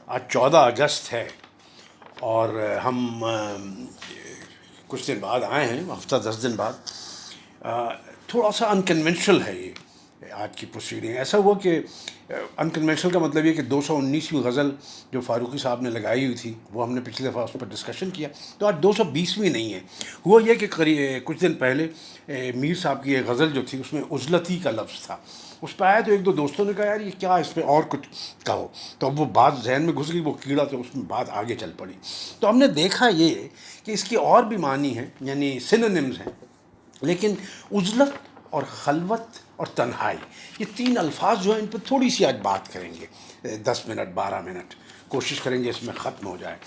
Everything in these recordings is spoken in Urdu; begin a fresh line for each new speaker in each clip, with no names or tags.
آج 14 اگست ہے اور ہم کچھ دن بعد آئے ہیں، ہفتہ 10 دن بعد۔ تھوڑا سا انکنونشنل ہے یہ آج کی پروسیڈنگ۔ ایسا ہوا کہ انکنونشنل کا مطلب یہ کہ 219ویں غزل جو فاروقی صاحب نے لگائی ہوئی تھی وہ ہم نے پچھلے دفعہ اس پر ڈسکشن کیا، تو آج 220ویں نہیں ہے۔ ہوا یہ کہ کچھ دن پہلے میر صاحب کی ایک غزل جو تھی اس میں عزلتی کا لفظ تھا، اس پہ آیا تو ایک دو دوستوں نے کہا یار یہ کیا، اس پہ اور کچھ کہو، تو اب وہ بات ذہن میں گھس گئی، وہ کیڑا تو اس میں بات آگے چل پڑی۔ تو ہم نے دیکھا یہ کہ اس کی اور بھی معنی ہیں، یعنی سینونمز ہیں، لیکن عزلت اور خلوت اور تنہائی یہ تین الفاظ جو ہیں ان پہ تھوڑی سی آج بات کریں گے، 10 منٹ 12 منٹ کوشش کریں گے اس میں ختم ہو جائے۔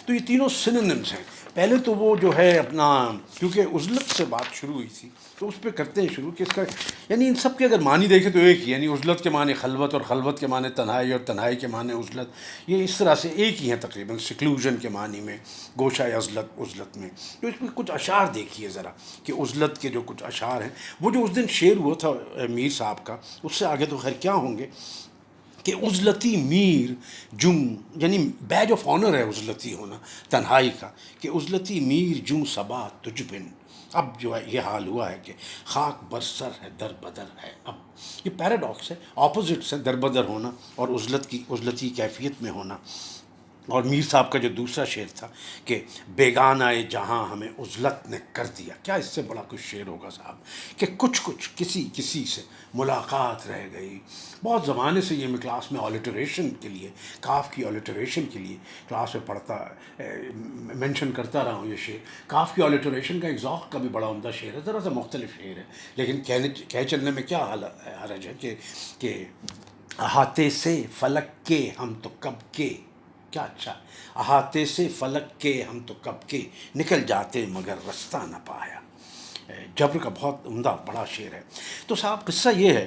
تو یہ تینوں سینونمز ہیں۔ پہلے تو وہ جو ہے اپنا، کیونکہ عزلت سے بات شروع ہوئی تھی تو اس پہ کرتے ہیں شروع کہ اس کا یعنی ان سب کے اگر معنی دیکھیں تو ایک ہی، یعنی عزلت کے معنی خلوت اور خلوت کے معنی تنہائی اور تنہائی کے معنی عزلت، یہ اس طرح سے ایک ہی ہیں تقریباً، سیکلوژن کے معنی میں، گوشۂ عزلت میں۔ تو اس میں کچھ اشعار دیکھیے ذرا کہ عزلت کے جو کچھ اشعار ہیں، وہ جو اس دن شعر ہوا تھا میر صاحب کا، اس سے آگے تو خیر کیا ہوں گے کہ عزلتی میر جوں، یعنی بیج آف آنر ہے عزلتی ہونا تنہائی کا، کہ عزلتی میر جوں صبا تجھ بن، اب جو ہے یہ حال ہوا ہے کہ خاک برسر ہے در بدر ہے اب۔ یہ پیراڈاکس ہے، اپوزٹس ہے، در بدر ہونا اور عزلتی کیفیت میں ہونا۔ اور میر صاحب کا جو دوسرا شعر تھا کہ بیگانہ جہاں ہمیں عزلت نے کر دیا، کیا اس سے بڑا کچھ شعر ہوگا صاحب، کہ کچھ کسی سے ملاقات رہ گئی۔ بہت زمانے سے یہ میں کلاس میں آلیٹریشن کے لیے، کاف کی آلیٹریشن کے لیے کلاس میں پڑھتا مینشن کرتا رہا ہوں یہ شعر۔ کاف کی آلیٹریشن کا ایک ذوق کا بھی بڑا عمدہ شعر ہے، ذرا سا مختلف شعر ہے، لیکن کہہ چلنے میں کیا حرج ہے کہ احاطے سے فلک کے ہم تو کب کے، کیا اچھا، احاطے سے فلک کے ہم تو کب کے نکل جاتے مگر رستہ نہ پایا۔ جبر کا بہت عمدہ بڑا شعر ہے۔ تو صاحب قصہ یہ ہے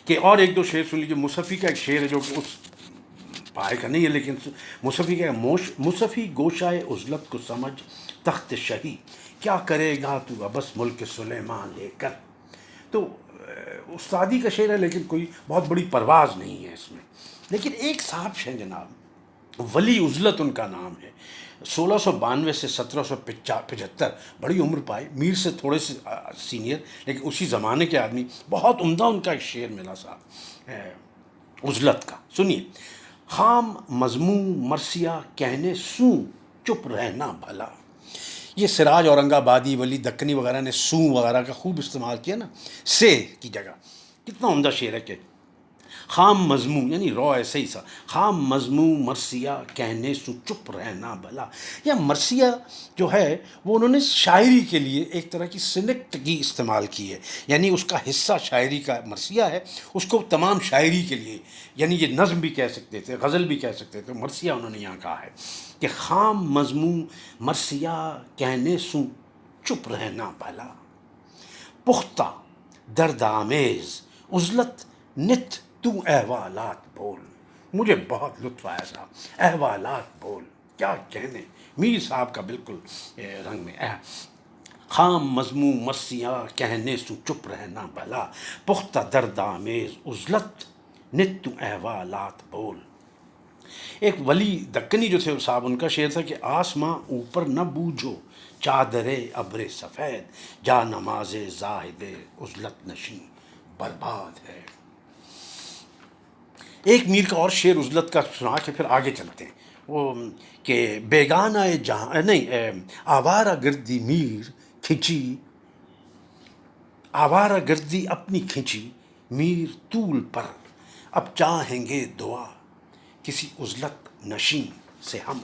کہ اور ایک دو شعر سن لیجیے۔ مصفی کا ایک شعر ہے جو کہ اس پائے کا نہیں ہے، لیکن مصفی کا مصفی گوشائے عزلت کو سمجھ تخت شہی، کیا کرے گا تو بس ملک سلیمان لے کر۔ تو استادی کا شعر ہے لیکن کوئی بہت بڑی پرواز نہیں ہے اس میں۔ لیکن ایک صاحب ہیں جناب، ولی عزلت ان کا نام ہے، 1692 سے 1775، بڑی عمر پائی، میر سے تھوڑے سے سینئر لیکن اسی زمانے کے آدمی۔ بہت عمدہ ان کا ایک شعر ملا صاحب عزلت کا، سنیے۔ خام مضموں مرثیہ کہنے سوں چپ رہنا بھلا، یہ سراج اورنگ آبادی، ولی دکنی وغیرہ نے سوں وغیرہ کا خوب استعمال کیا نا، سے کی جگہ۔ کتنا عمدہ شعر ہے کہ خام مضموں، یعنی رو ایسے ہی سا، خام مضموں مرثیہ کہنے سو چپ رہنا بھلا۔ یا مرثیہ جو ہے وہ انہوں نے شاعری کے لیے ایک طرح کی سنکٹ کی استعمال کی ہے، یعنی اس کا حصہ شاعری کا مرثیہ ہے، اس کو تمام شاعری کے لیے، یعنی یہ نظم بھی kہہ سکتے تھے، غزل بھی کہہ سکتے تھے، مرثیہ انہوں نے یہاں کہا ہے کہ خام مضموں مرثیہ کہنے سو چپ رہنا بھلا، پختہ درد آمیز عزلت نت تو احوالات بول۔ مجھے بہت لطف آیا صاحب، احوالات بول، کیا کہنے، میر صاحب کا بالکل رنگ میں۔ خام مضموں مرثیہ کہنے سو چپ رہنا بھلا، پختہ درد آمیز عزلت نت تو احوالات بول۔ ایک ولی دکنی جو تھے صاحب، ان کا شعر تھا کہ آسماں اوپر نہ بوجھو چادر ابر سفید، جا نماز زاہد عزلت نشین برباد ہے۔ ایک میر کا اور شعر عزلت کا سنا کے پھر آگے چلتے ہیں، وہ کہ بیگانہ جہاں نہیں، آوارہ گردی میر کھنچی، آوارہ گردی اپنی کھنچی میر طول پر، اب چاہیں گے دعا کسی عزلت نشین سے ہم۔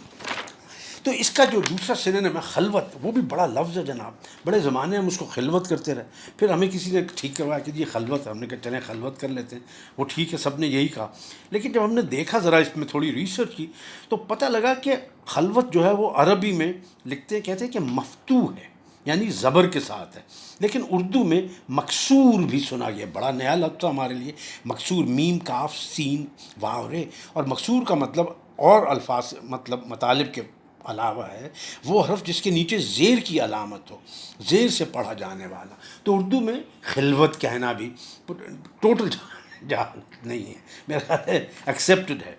تو اس کا جو دوسرا سینونیم ہے خلوت، وہ بھی بڑا لفظ ہے جناب، بڑے زمانے ہم اس کو خلوت کرتے رہے، پھر ہمیں کسی نے ٹھیک کروایا کہ یہ خلوت ہے، ہم نے کہا چلیں خلوت کر لیتے ہیں، وہ ٹھیک ہے، سب نے یہی کہا۔ لیکن جب ہم نے دیکھا ذرا اس میں تھوڑی ریسرچ کی تو پتہ لگا کہ خلوت جو ہے وہ عربی میں لکھتے ہیں، کہتے ہیں کہ مفتوح ہے، یعنی زبر کے ساتھ ہے، لیکن اردو میں مکسور بھی سنا گیا، بڑا نیا لفظ تھا ہمارے لیے، مکسور، میم کاف سین واو رے، اور مکسور کا مطلب اور الفاظ مطلب مطالب کے علاوہ ہے وہ حرف جس کے نیچے زیر کی علامت ہو، زیر سے پڑھا جانے والا۔ تو اردو میں خلوت کہنا بھی ٹوٹل جہالت نہیں ہے، میرا خیال ہے ایکسیپٹڈ ہے۔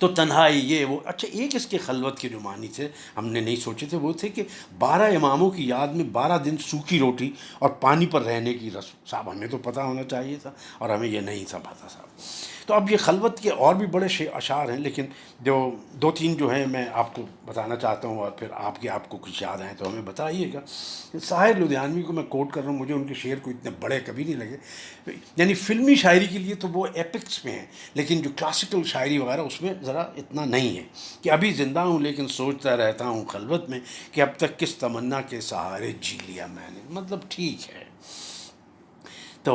تو تنہائی یہ وہ. اچھا ایک اس کے خلوت کے جو معنی تھے ہم نے نہیں سوچے تھے، وہ تھے کہ 12 اماموں کی یاد میں 12 دن سوکھی روٹی اور پانی پر رہنے کی رسم. صاحب ہمیں تو پتہ ہونا چاہیے تھا اور ہمیں یہ نہیں تھا پتہ صاحب. تو اب یہ خلوت کے اور بھی بڑے اشعار ہیں، لیکن جو 2-3 جو ہیں میں آپ کو بتانا چاہتا ہوں، اور پھر آپ کو کچھ یاد آئیں تو ہمیں بتائیے گا. ساحر لدھیانوی کو میں کوٹ کر رہا ہوں، مجھے ان کے شعر کو اتنے بڑے کبھی نہیں لگے. یعنی فلمی شاعری کے لیے تو وہ ایپکس میں ہیں، لیکن جو کلاسیکل شاعری وغیرہ اس میں ذرا اتنا نہیں ہے. کہ ابھی زندہ ہوں لیکن سوچتا رہتا ہوں خلوت میں کہ اب تک کس تمنا کے سہارے جی لیا میں نے. مطلب ٹھیک ہے. تو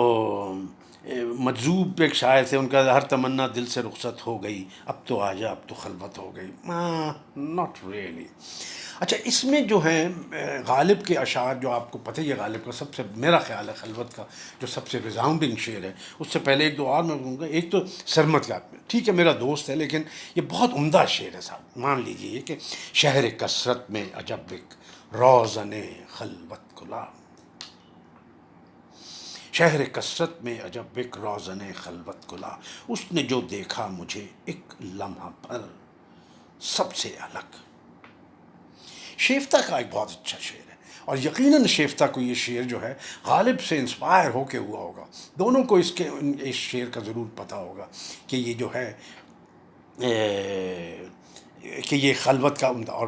مجذوب ایک شاعر تھے، ان کا ہر تمنا دل سے رخصت ہو گئی، اب تو آجا اب تو خلوت ہو گئی. Not really. اچھا اس میں جو ہیں غالب کے اشعار، جو آپ کو پتہ ہی ہے غالب کا سب سے، میرا خیال ہے خلوت کا جو سب سے ریزاؤنڈنگ شعر ہے. اس سے پہلے 1-2 اور میں کہوں گا. ایک تو سرمت کا، ٹھیک ہے میرا دوست ہے لیکن یہ بہت عمدہ شعر ہے صاحب. مان لیجیے یہ کہ شہر کثرت میں عجب ایک روزن خلوت کھلا، شہر کثرت میں عجب ایک روزن خلوت کھلا، اس نے جو دیکھا مجھے ایک لمحہ پر سب سے الگ. شیفتہ کا ایک بہت اچھا شعر ہے، اور یقیناً شیفتہ کو یہ شعر جو ہے غالب سے انسپائر ہو کے ہوا ہوگا. دونوں کو اس شعر کا ضرور پتہ ہوگا کہ یہ جو ہے کہ یہ خلوت کا عمدہ اور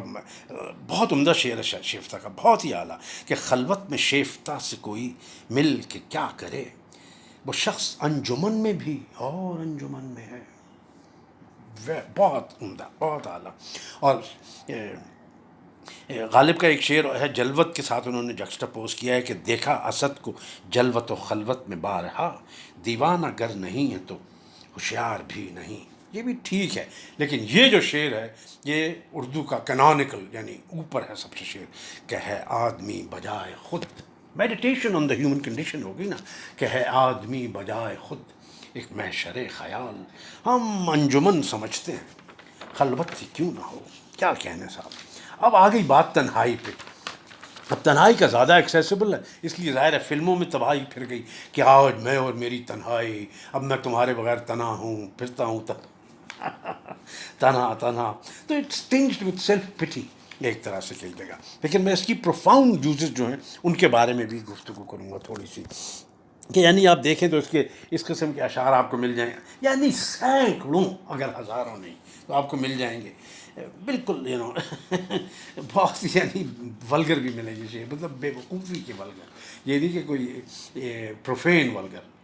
بہت عمدہ شعر ہے شیفتہ کا، بہت ہی اعلیٰ. کہ خلوت میں شیفتہ سے کوئی مل کے کیا کرے، وہ شخص انجمن میں بھی اور انجمن میں ہے. بہت عمدہ، بہت اعلیٰ. اور غالب کا ایک شعر ہے جلوت کے ساتھ انہوں نے جکسٹاپوز کیا ہے کہ دیکھا اسد کو جلوت و خلوت میں بارہا، دیوانہ گر نہیں ہے تو ہوشیار بھی نہیں. یہ بھی ٹھیک ہے، لیکن یہ جو شعر ہے یہ اردو کا کینونیکل یعنی اوپر ہے سب سے شعر، کہ ہے آدمی بجائے خود. Meditation on the human condition ہوگی نا، کہ ہے آدمی بجائے خود ایک محشر خیال، ہم انجمن سمجھتے ہیں خلوت ہی کیوں نہ ہو. کیا کہنے صاحب. اب آ گئی بات تنہائی پہ. اب تنہائی کا زیادہ ایکسیسیبل ہے، اس لیے ظاہر ہے فلموں میں تباہی پھر گئی کہ آج میں اور میری تنہائی، اب میں تمہارے بغیر تنہا ہوں، پھرتا ہوں تنہا تنہا. تو اٹس ٹنجڈ وتھ سیلف پٹی ایک طرح سے کئی جگہ. لیکن میں اس کی پروفاؤنڈ یوزز جو ہیں ان کے بارے میں بھی گفتگو کروں گا تھوڑی سی. کہ یعنی آپ دیکھیں تو اس قسم کے اشعار آپ کو مل جائیں، یعنی سینکڑوں اگر ہزاروں نہیں تو آپ کو مل جائیں گے. بالکل بہت یعنی ولگر بھی ملیں گے شعر، مطلب بے وقوفی کے ولگر، یہ نہیں کہ کوئی پروفین ولگر.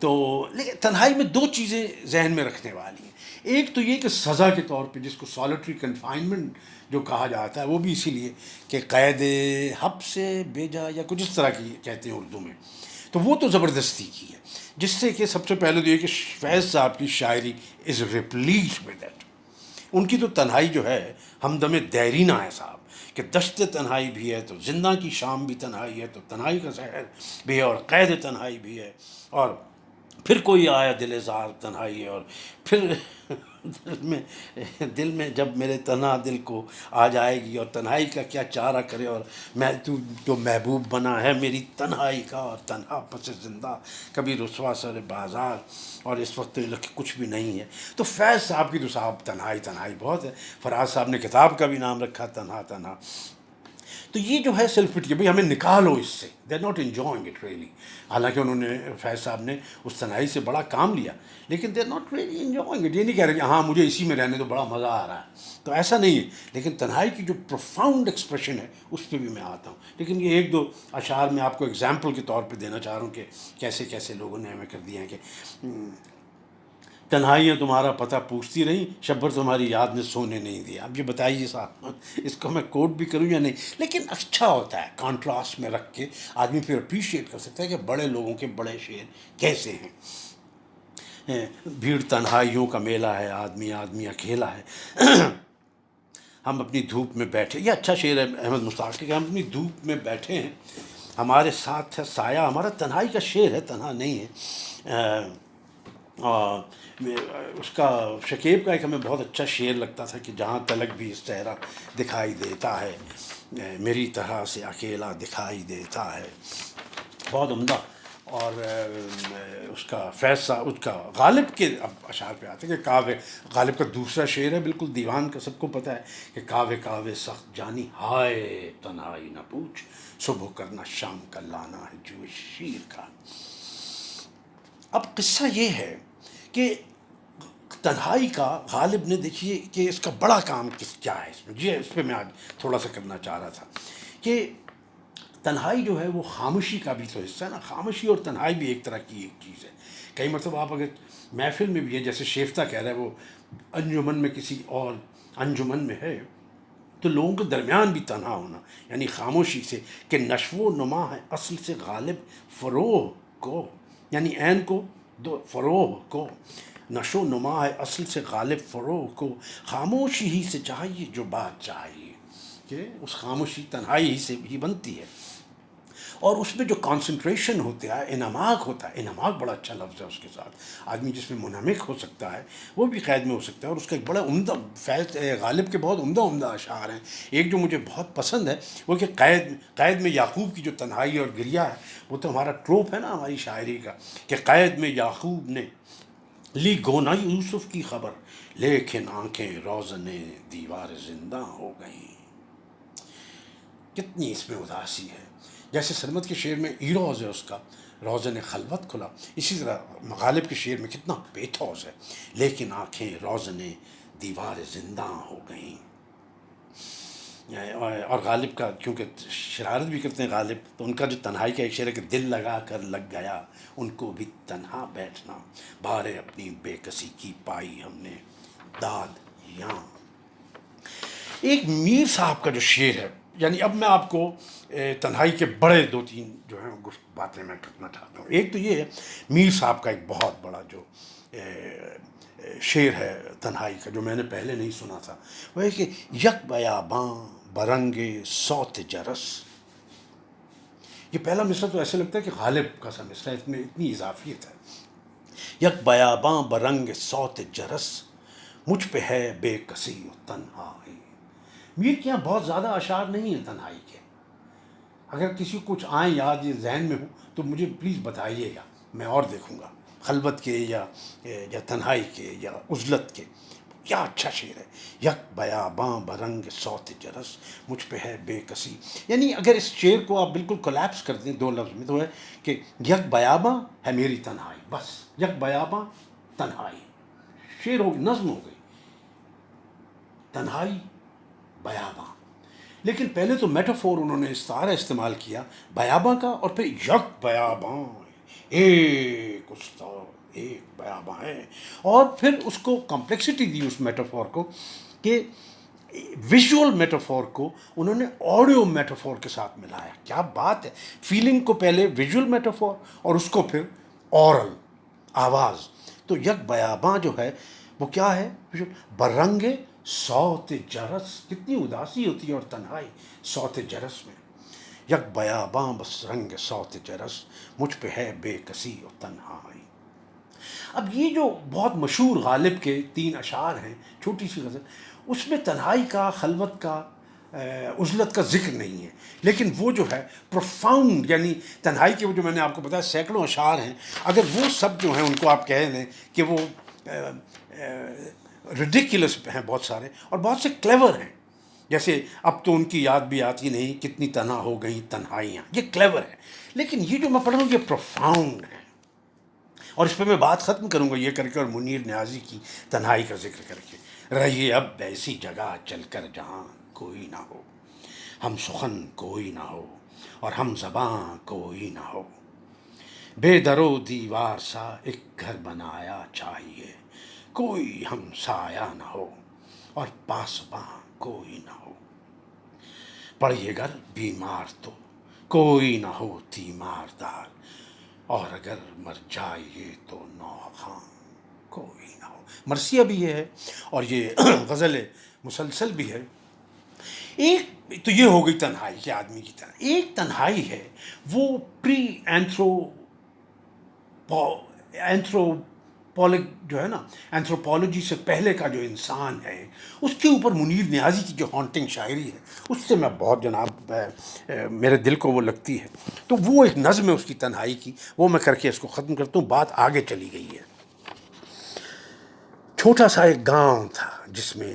تو لیکن تنہائی میں 2 چیزیں ذہن میں رکھنے والی ہیں. ایک تو یہ کہ سزا کے طور پہ جس کو سالٹری کنفائنمنٹ جو کہا جاتا ہے، وہ بھی اسی لیے کہ قید حب سے بھیجا یا کچھ اس طرح کی کہتے ہیں اردو میں. تو وہ تو زبردستی کی ہے، جس سے کہ سب سے پہلے تو یہ کہ فیض صاحب کی شاعری از ریپلیٹ ود دیٹ. ان کی تو تنہائی جو ہے ہمدم دیرینہ ہے صاحب، کہ دشت تنہائی بھی ہے تو زندہ کی شام بھی تنہائی ہے، تو تنہائی کا زہر بھی ہے اور قید تنہائی بھی ہے. اور پھر کوئی آیا دل زار تنہائی ہے، اور پھر دل میں جب میرے تنہا دل کو آ جائے گی، اور تنہائی کا کیا چارہ کرے، اور میں تو جو محبوب بنا ہے میری تنہائی کا، اور تنہا پس زندہ کبھی رسوا سر بازار، اور اس وقت کچھ بھی نہیں ہے. تو فیض صاحب کی تو صاحب تنہائی تنہائی بہت ہے. فراز صاحب نے کتاب کا بھی نام رکھا تنہا تنہا. تو یہ جو ہے سیلف پٹی، بھائی ہمیں نکالو اس سے، they are not enjoying it really. حالانکہ انہوں نے فیض صاحب نے اس تنہائی سے بڑا کام لیا، لیکن they are not really enjoying it. یہ نہیں کہہ رہے کہ ہاں مجھے اسی میں رہنے تو بڑا مزہ آ رہا ہے، تو ایسا نہیں ہے. لیکن تنہائی کی جو پروفاؤنڈ ایکسپریشن ہے اس پہ بھی میں آتا ہوں. لیکن یہ 1-2 اشعار میں آپ کو اگزامپل کے طور پہ دینا چاہ رہا ہوں کہ کیسے کیسے لوگوں نے ہمیں کر دیا ہے. کہ تنہائیاں تمہارا پتہ پوچھتی رہیں، شبر تمہاری یاد نے سونے نہیں دیا. اب یہ بتائیے صاحب اس کو میں کوٹ بھی کروں یا نہیں. لیکن اچھا ہوتا ہے کانٹراسٹ میں رکھ کے آدمی پھر اپریشیٹ کر سکتا ہے کہ بڑے لوگوں کے بڑے شعر کیسے ہیں. بھیڑ تنہائیوں کا میلہ ہے، آدمی آدمی اکیلا ہے. ہم اپنی دھوپ میں بیٹھے، یہ اچھا شعر ہے احمد مشتاق کہ ہم اپنی دھوپ میں بیٹھے ہیں، ہمارے ساتھ ہے سایہ. ہمارا تنہائی کا شعر ہے، تنہا نہیں ہے. اس کا شکیب کا ایک ہمیں بہت اچھا شعر لگتا تھا کہ جہاں تلک بھی اس چہرہ دکھائی دیتا ہے، میری طرح سے اکیلا دکھائی دیتا ہے. بہت عمدہ. اور اس کا فیصلہ اس کا غالب کے اب اشعار پہ آتے ہیں کہ کاوے غالب کا دوسرا شعر ہے بالکل دیوان کا، سب کو پتہ ہے کہ کاوے کاوے سخت جانی ہائے تنہائی نہ پوچھ، صبح کرنا شام کا لانا ہے جو شیر کا۔ اب قصہ یہ ہے کہ تنہائی کا غالب نے، دیکھیے کہ اس کا بڑا کام کیا ہے اس میں، یہ اس پہ میں آج تھوڑا سا کرنا چاہ رہا تھا کہ تنہائی جو ہے وہ خاموشی کا بھی تو حصہ ہے نا، خاموشی اور تنہائی بھی ایک طرح کی ایک چیز ہے۔ کئی مرتبہ آپ اگر محفل میں بھی ہے، جیسے شیفتہ کہہ رہا ہے وہ انجمن میں کسی اور انجمن میں ہے، تو لوگوں کے درمیان بھی تنہا ہونا، یعنی خاموشی سے، کہ نشو و نما ہے اصل سے غالب فروغ کو، یعنی عین کو دو فروغ کو، نشو و نما ہے اصل سے غالب فروغ کو، خاموشی ہی سے چاہیے جو بات چاہیے، کہ اس خاموشی تنہائی ہی سے ہی بنتی ہے۔ اور اس میں جو کانسنٹریشن ہوتا ہے، انہماک ہوتا ہے، انہماک بڑا اچھا لفظ ہے اس کے ساتھ، آدمی جس میں منہمک ہو سکتا ہے وہ بھی قید میں ہو سکتا ہے۔ اور اس کا ایک بڑا عمدہ فیض غالب کے بہت عمدہ اشعار ہیں، ایک جو مجھے بہت پسند ہے وہ کہ قید میں یعقوب کی جو تنہائی اور گریہ ہے، وہ تو ہمارا ٹروپ ہے نا ہماری شاعری کا، کہ قید میں یعقوب نے لی گونا یوسف کی خبر، لیکن آنکھیں روزن دیوار زندہ ہو گئیں۔ کتنی اس میں اداسی ہے، جیسے سرمد کے شعر میں ایروز ہے اس کا، روزن خلوت کھلا، اسی طرح غالب کے شعر میں کتنا پیتھوس ہے، لیکن آنکھیں روزن دیوار زندہ ہو گئیں۔ اور غالب کا کیونکہ شرارت بھی کرتے ہیں غالب، تو ان کا جو تنہائی کا ایک شعر ہے کہ دل لگا کر لگ گیا ان کو بھی تنہا بیٹھنا، بھارے اپنی بے کسی کی پائی ہم نے داد یاں۔ ایک میر صاحب کا جو شعر ہے، یعنی اب میں آپ کو تنہائی کے بڑے دو تین جو ہیں باتیں میں کرنا چاہتا ہوں۔ ایک تو یہ ہے میر صاحب کا ایک بہت بڑا جو شعر ہے تنہائی کا، جو میں نے پہلے نہیں سنا تھا، وہ ہے کہ یک بیاباں برنگ صوت جرس۔ یہ پہلا مصرع تو ایسے لگتا ہے کہ غالب کا سا مصرع ہے، اس میں اتنی اضافیت ہے۔ یک بیاباں برنگ صوت جرس، مجھ پہ ہے بے کسی و تنہائی۔ میر کے یہاں بہت زیادہ اشعار نہیں ہیں تنہائی کے، اگر کسی کو کچھ آئیں یاد یا ذہن میں ہوں تو مجھے پلیز بتائیے گا، میں اور دیکھوں گا خلوت کے یا تنہائی کے یا عزلت کے۔ کیا اچھا شعر ہے، یک بیاباں برنگ صوت جرس، مجھ پہ ہے بے کسی۔ یعنی اگر اس شعر کو آپ بالکل کولیپس کر دیں دو لفظ میں، تو ہے کہ یک بیاباں ہے میری تنہائی، بس یک بیاباں تنہائی، شعر ہو گئی، نظم ہو گئی، تنہائی بیاباں۔ لیکن پہلے تو میٹافور انہوں نے استعارہ استعمال کیا بیاباں کا، اور پھر یک بیاباں، ایک استاد ایک بیاباں ہے، اور پھر اس کو کمپلیکسٹی دی اس میٹافور کو، کہ ویژول میٹافور کو انہوں نے آڈیو میٹافور کے ساتھ ملایا۔ کیا بات ہے، فیلنگ کو پہلے ویژول میٹافور اور اس کو پھر اورل آواز۔ تو یک بیاباں جو ہے وہ کیا ہے، برنگ صوت جرس، کتنی اداسی ہوتی ہے اور تنہائی صوت جرس میں، یک بیاباں بس رنگ صوت جرس، مجھ پہ ہے بے کسی و تنہائی۔ اب یہ جو بہت مشہور غالب کے 3 اشعار ہیں، چھوٹی سی غزل، اس میں تنہائی کا، خلوت کا، عزلت کا ذکر نہیں ہے، لیکن وہ جو ہے پروفاؤنڈ، یعنی تنہائی کے وہ جو میں نے آپ کو بتایا سینکڑوں اشعار ہیں، اگر وہ سب جو ہیں ان کو آپ کہہ لیں کہ وہ ریڈیکولس ہیں بہت سارے، اور بہت سے کلیور ہیں، جیسے اب تو ان کی یاد بھی آتی نہیں، کتنی تنہا ہو گئیں تنہائیاں، یہ کلیور ہے، لیکن یہ جو میں پڑھ رہا ہوں یہ پروفاؤنڈ ہے۔ اور اس پہ میں بات ختم کروں گا یہ کر کے، اور منیر نیازی کی تنہائی کا ذکر کر کے، رہیے اب ایسی جگہ چل کر جہاں کوئی نہ ہو، ہم سخن کوئی نہ ہو اور ہم زباں کوئی نہ ہو، بے در و دیوار سا ایک گھر بنایا چاہیے، کوئی ہم سایہ نہ ہو اور پاسباں کوئی نہ ہو، پڑیے گر بیمار تو کوئی نہ ہو تیماردار، اور اگر مر جائیے تو نوخواں کوئی نہ ہو۔ مرثیہ بھی یہ ہے اور یہ غزل مسلسل بھی ہے۔ ایک تو یہ ہو گئی تنہائی کے آدمی کی طرح، ایک تنہائی ہے وہ پری اینتھروپوجینک جو ہے نا اینتھروپولوجی سے پہلے کا جو انسان ہے، اس کے اوپر منیر نیازی کی جو ہانٹنگ شاعری ہے، اس سے میں بہت جناب میرے دل کو وہ لگتی ہے. تو وہ ایک نظم ہے اس کی تنہائی کی، وہ میں کر کے اس کو ختم کرتا ہوں. بات آگے چلی گئی ہے. چھوٹا سا ایک گاؤں تھا جس میں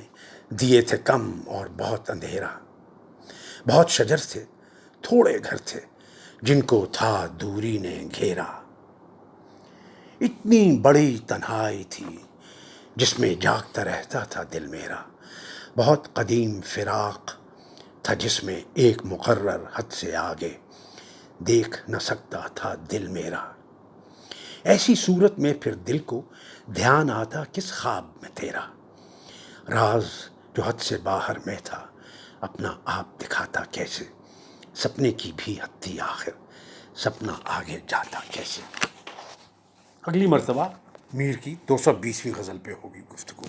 دیے تھے کم اور بہت اندھیرا، بہت شجر تھے، تھوڑے گھر تھے جن کو تھا دوری نے گھیرا. اتنی بڑی تنہائی تھی جس میں جاگتا رہتا تھا دل میرا، بہت قدیم فراق تھا جس میں ایک مقرر حد سے آگے دیکھ نہ سکتا تھا دل میرا. ایسی صورت میں پھر دل کو دھیان آتا کس خواب میں تیرا، راز جو حد سے باہر میں تھا اپنا آپ دکھاتا کیسے، سپنے کی بھی حد تھی آخر سپنا آگے جاتا کیسے. اگلی مرتبہ میر کی 220ویں غزل پہ ہوگی گفتگو.